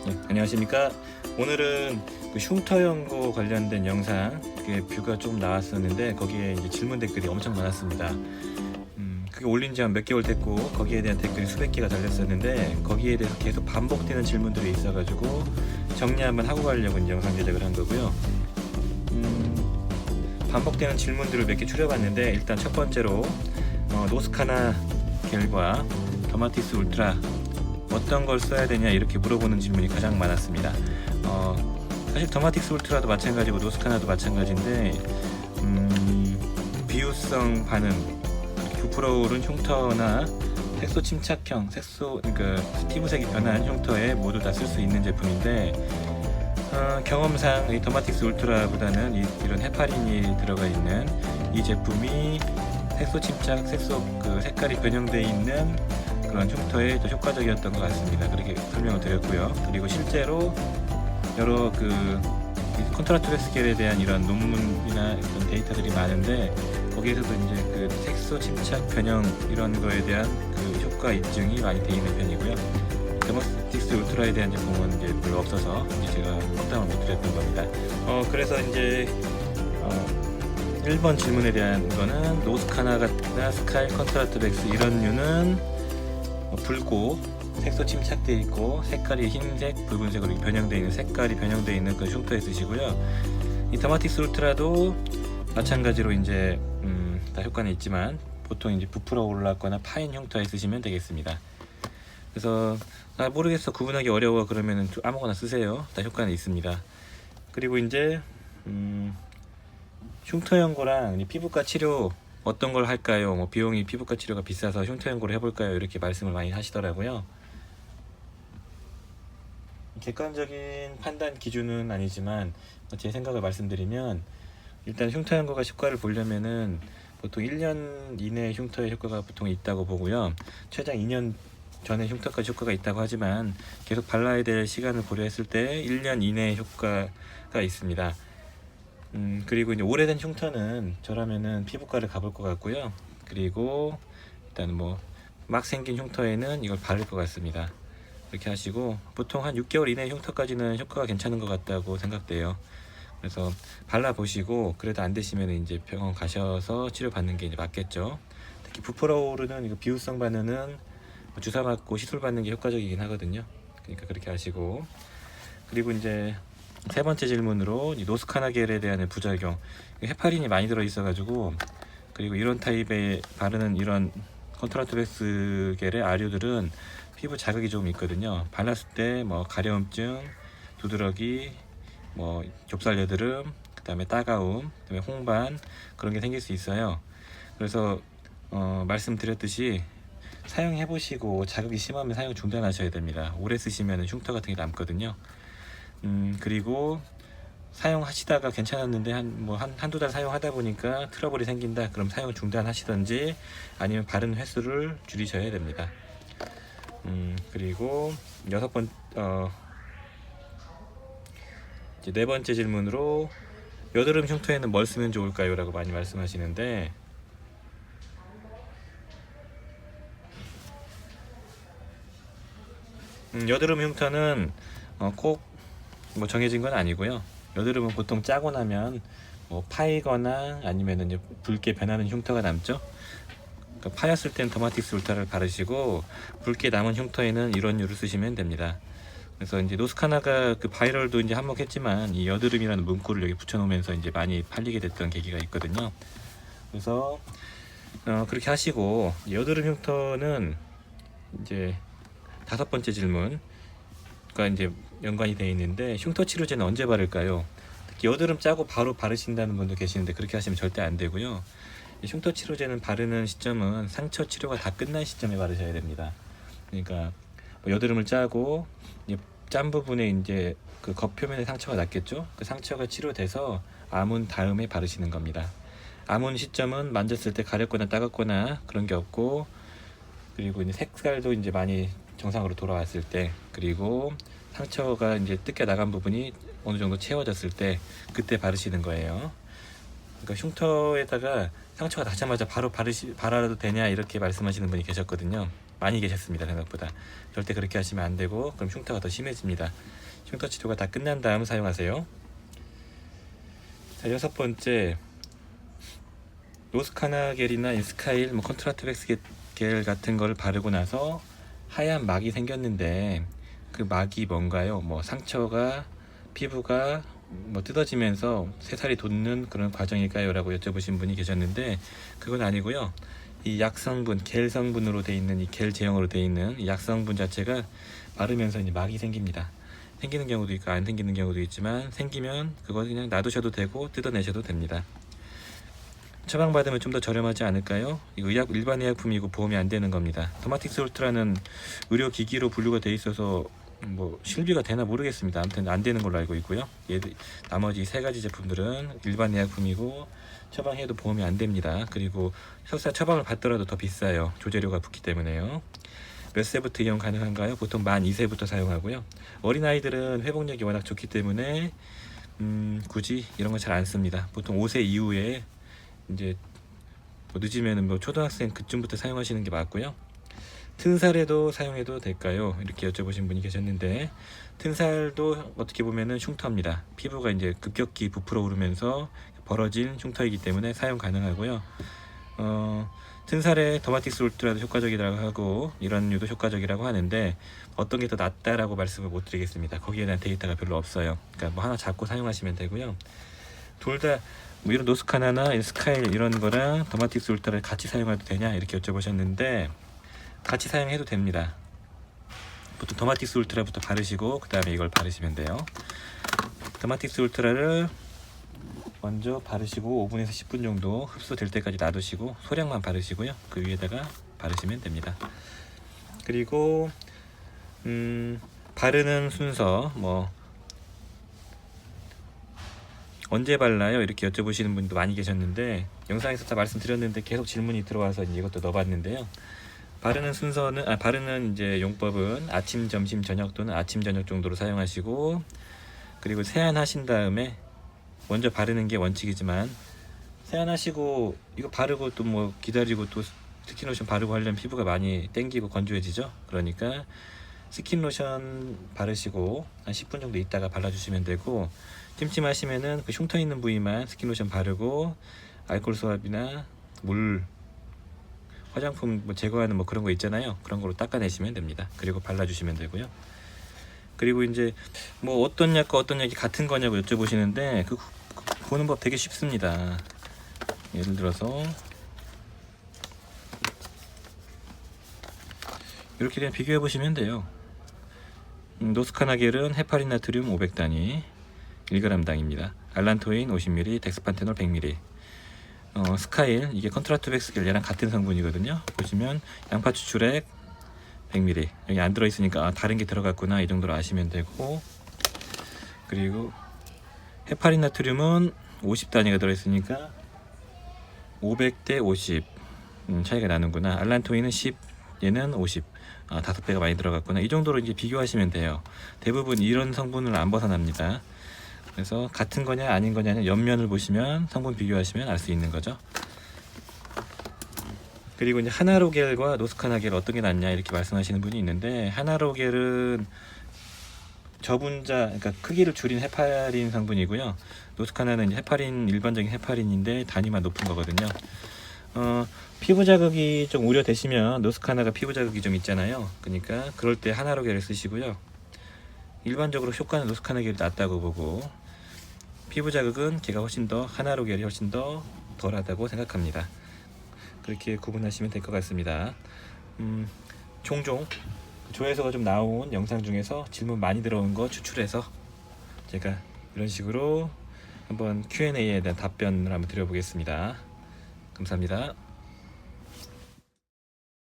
네, 안녕하십니까. 오늘은 그 흉터 연구 관련된 영상, 그게 뷰가 좀 나왔었는데 거기에 이제 질문 댓글이 엄청 많았습니다. 그게 올린 지 한 몇 개월 됐고 거기에 대한 댓글이 수백 개가 달렸었는데 거기에 대해서 계속 반복되는 질문들이 있어가지고 정리 한번 하고 가려고 이제 영상 제작을 한 거고요. 반복되는 질문들을 몇 개 추려봤는데 일단 첫 번째로 노스카나 겔과 더마티스 울트라 어떤 걸 써야 되냐 이렇게 물어보는 질문이 가장 많았습니다. 사실 더마틱스 울트라도 마찬가지고 노스카나도 마찬가지인데 비유성 반응, 부풀어 오른 흉터나 색소 침착형, 그러니까 피부색이 변한 흉터에 모두 다 쓸 수 있는 제품인데 경험상 이 더마틱스 울트라보다는 이런 헤파린이 들어가 있는 이 제품이 색소 침착, 색깔이 변형되어 있는 그런 흉터에 더 효과적이었던 것 같습니다. 그렇게 설명을 드렸고요. 그리고 실제로 여러 콘트라투레스 겔에 대한 이런 논문이나 이런 데이터들이 많은데 거기에서도 이제 색소 침착 변형 이런 거에 대한 효과 입증이 많이 되어 있는 편이고요. 더마틱스 울트라에 대한 제품은 이제 별로 없어서 제가 확답을 못 드렸던 겁니다. 그래서 이제 1번 질문에 대한 거는 노스카나나 스카이 컨트라투렉스 이런 류는 붉고 색소 침착되어 있고 색깔이 흰색, 붉은색으로 변형되어 있는 색깔이 변형되어 있는 그 흉터에 쓰시고요. 이 더마틱스 울트라도 마찬가지로 이제 다 효과는 있지만 보통 이제 부풀어 올랐거나 파인 흉터에 쓰시면 되겠습니다. 그래서 모르겠어, 구분하기 어려워 그러면은 아무거나 쓰세요. 다 효과는 있습니다. 그리고 이제 흉터 연고랑 피부과 치료 어떤 걸 할까요? 비용이 피부과 치료가 비싸서 흉터 연고를 해볼까요? 이렇게 말씀을 많이 하시더라고요. 객관적인 판단 기준은 아니지만 제 생각을 말씀드리면 일단 흉터 연고가 효과를 보려면은 보통 1년 이내에 흉터의 효과가 보통 있다고 보고요. 최장 2년 전에 흉터까지 효과가 있다고 하지만 계속 발라야 될 시간을 고려했을 때 1년 이내에 효과가 있습니다. 그리고 이제 오래된 흉터는 저라면은 피부과를 가볼 것 같고요. 그리고 일단 막 생긴 흉터에는 이걸 바를 것 같습니다. 이렇게 하시고 보통 한 6개월 이내 흉터까지는 효과가 괜찮은 것 같다고 생각돼요. 그래서 발라보시고 그래도 안 되시면 이제 병원 가셔서 치료받는 게 이제 맞겠죠. 특히 부풀어 오르는 이거 비후성 반응은 주사 맞고 시술 받는 게 효과적이긴 하거든요. 그러니까 그렇게 하시고, 그리고 이제 세 번째 질문으로 노스카나 겔에 대한 부작용, 헤파린이 많이 들어 있어 가지고, 그리고 이런 타입에 바르는 이런 컨트라투렉스 겔의 아류들은 피부 자극이 좀 있거든요. 발랐을 때 가려움증, 두드러기, 좁쌀 여드름, 그 다음에 따가움, 그 다음에 홍반, 그런 게 생길 수 있어요. 그래서 말씀드렸듯이 사용해 보시고 자극이 심하면 사용 중단하셔야 됩니다. 오래 쓰시면 흉터 같은 게 남거든요. 그리고 사용하시다가 괜찮았는데 한두 달 사용하다 보니까 트러블이 생긴다, 그럼 사용 중단하시던지 아니면 바른 횟수를 줄이셔야 됩니다. 그리고 이제 네 번째 질문으로 여드름 흉터에는 뭘 쓰면 좋을까요? 라고 많이 말씀하시는데, 여드름 흉터는 꼭 정해진 건 아니고요. 여드름은 보통 짜고 나면 파이거나 아니면 이제 붉게 변하는 흉터가 남죠. 그러니까 파였을 땐 더마틱스 울트라를 바르시고 붉게 남은 흉터에는 이런 류를 쓰시면 됩니다. 그래서 이제 노스카나가 바이럴도 이제 한몫했지만 이 여드름이라는 문구를 여기 붙여놓으면서 이제 많이 팔리게 됐던 계기가 있거든요. 그래서 그렇게 하시고, 여드름 흉터는 이제 다섯 번째 질문과 이제 연관이 되어 있는데, 흉터 치료제는 언제 바를까요? 특히 여드름 짜고 바로 바르신다는 분도 계시는데 그렇게 하시면 절대 안 되고요. 흉터 치료제는 바르는 시점은 상처 치료가 다 끝난 시점에 바르셔야 됩니다. 그러니까 여드름을 짜고 짠 부분에 이제 겉표면에 상처가 났겠죠. 그 상처가 치료돼서 아문 다음에 바르시는 겁니다. 아문 시점은 만졌을 때 가렵거나 따갑거나 그런 게 없고, 그리고 이제 색깔도 이제 많이 정상으로 돌아왔을 때, 그리고 상처가 이제 뜯겨 나간 부분이 어느 정도 채워졌을 때 그때 바르시는 거예요. 그러니까 흉터에다가 상처가 나자마자 바로 발라도 되냐 이렇게 말씀하시는 분이 계셨거든요. 많이 계셨습니다. 생각보다. 절대 그렇게 하시면 안 되고, 그럼 흉터가 더 심해집니다. 흉터 치료가 다 끝난 다음 사용하세요. 자, 6번째, 노스카나겔이나 인스카일, 컨트라투백스 겔 같은 거를 바르고 나서 하얀 막이 생겼는데, 그 막이 뭔가요? 상처가, 피부가 뜯어지면서 새살이 돋는 그런 과정일까요? 라고 여쭤보신 분이 계셨는데, 그건 아니고요. 이 약성분, 겔 성분으로 되어 있는, 이 겔 제형으로 되어 있는 이 약성분 자체가 바르면서 이제 막이 생깁니다. 생기는 경우도 있고 안 생기는 경우도 있지만, 생기면 그거 그냥 놔두셔도 되고 뜯어내셔도 됩니다. 처방받으면 좀 더 저렴하지 않을까요? 이거 일반 의약품이고 보험이 안 되는 겁니다. 더마틱스 울트라는 의료기기로 분류가 돼 있어서 실비가 되나 모르겠습니다. 아무튼 안 되는 걸로 알고 있고요. 나머지 세 가지 제품들은 일반 의약품이고 처방해도 보험이 안 됩니다. 그리고 설사 처방을 받더라도 더 비싸요. 조제료가 붙기 때문에요. 몇 세부터 이용 가능한가요? 보통 만 2세부터 사용하고요. 어린아이들은 회복력이 워낙 좋기 때문에 굳이 이런 거 잘 안 씁니다. 보통 5세 이후에 이제 늦으면 초등학생 그쯤부터 사용하시는 게 맞고요. 튼살에도 사용해도 될까요? 이렇게 여쭤보신 분이 계셨는데, 튼살도 어떻게 보면은 흉터입니다. 피부가 이제 급격히 부풀어 오르면서 벌어진 흉터이기 때문에 사용 가능하고요. 튼살에 더마틱스 울트라도 효과적이라고 하고 이런 류도 효과적이라고 하는데, 어떤 게 더 낫다라고 말씀을 못 드리겠습니다. 거기에 대한 데이터가 별로 없어요. 그러니까 하나 잡고 사용하시면 되고요. 둘 다 이런 노스카나나 인스카일 이런 거랑 더마틱스 울트라를 같이 사용해도 되냐 이렇게 여쭤보셨는데, 같이 사용해도 됩니다. 보통 더마틱스 울트라부터 바르시고 그 다음에 이걸 바르시면 돼요. 더마틱스 울트라를 먼저 바르시고 5분에서 10분 정도 흡수될 때까지 놔두시고 소량만 바르시고요. 그 위에다가 바르시면 됩니다. 그리고 바르는 순서 언제 발라요? 이렇게 여쭤보시는 분도 많이 계셨는데, 영상에서 다 말씀드렸는데 계속 질문이 들어와서 이것도 넣어봤는데요. 바르는 이제 용법은 아침, 점심, 저녁 또는 아침, 저녁 정도로 사용하시고, 그리고 세안하신 다음에 먼저 바르는 게 원칙이지만, 세안하시고 이거 바르고 또 기다리고 또 스킨로션 바르고 하려면 피부가 많이 땡기고 건조해지죠. 그러니까 스킨로션 바르시고 한 10분 정도 있다가 발라주시면 되고, 찜찜하시면은 그 흉터 있는 부위만 스킨로션 바르고 알코올 수압이나 물, 화장품 제거하는 그런 거 있잖아요. 그런 거로 닦아내시면 됩니다. 그리고 발라주시면 되고요. 그리고 이제 어떤 약과 어떤 약이 같은 거냐고 여쭤보시는데, 그 보는 법 되게 쉽습니다. 예를 들어서 이렇게 그냥 비교해 보시면 돼요. 노스카나겔은 헤파린 나트륨 500단위 1g당입니다. 알란토인 50ml, 덱스판테놀 100ml. 스카일, 이게 컨트라투백스 얘랑 같은 성분이거든요. 보시면 양파 추출액 100ml. 여기 안 들어있으니까 다른 게 들어갔구나 이 정도로 아시면 되고, 그리고 헤파린 나트륨은 50단위가 들어있으니까 500대 50 차이가 나는구나. 알란토인은 10, 얘는 50. 5배가 많이 들어갔구나. 이 정도로 이제 비교하시면 돼요. 대부분 이런 성분을 안 벗어납니다. 그래서 같은 거냐 아닌 거냐는 옆면을 보시면 성분 비교하시면 알 수 있는 거죠. 그리고 이제 하나로겔과 노스카나겔 어떤 게 낫냐 이렇게 말씀하시는 분이 있는데, 하나로겔은 저분자, 그러니까 크기를 줄인 헤파린 성분이고요. 노스카나는 이제 일반적인 헤파린인데 단위만 높은 거거든요. 피부 자극이 좀 우려되시면 노스카나가 피부 자극이 좀 있잖아요. 그러니까 그럴 때 하나로겔을 쓰시고요. 일반적으로 효과는 노스카나겔이 낫다고 보고, 피부 자극은 하나로겔이 훨씬 더 덜하다고 생각합니다. 그렇게 구분하시면 될 것 같습니다. 종종 조회수가 좀 나온 영상 중에서 질문 많이 들어온 거 추출해서 제가 이런 식으로 한번 Q&A에 대한 답변을 한번 드려보겠습니다. 감사합니다.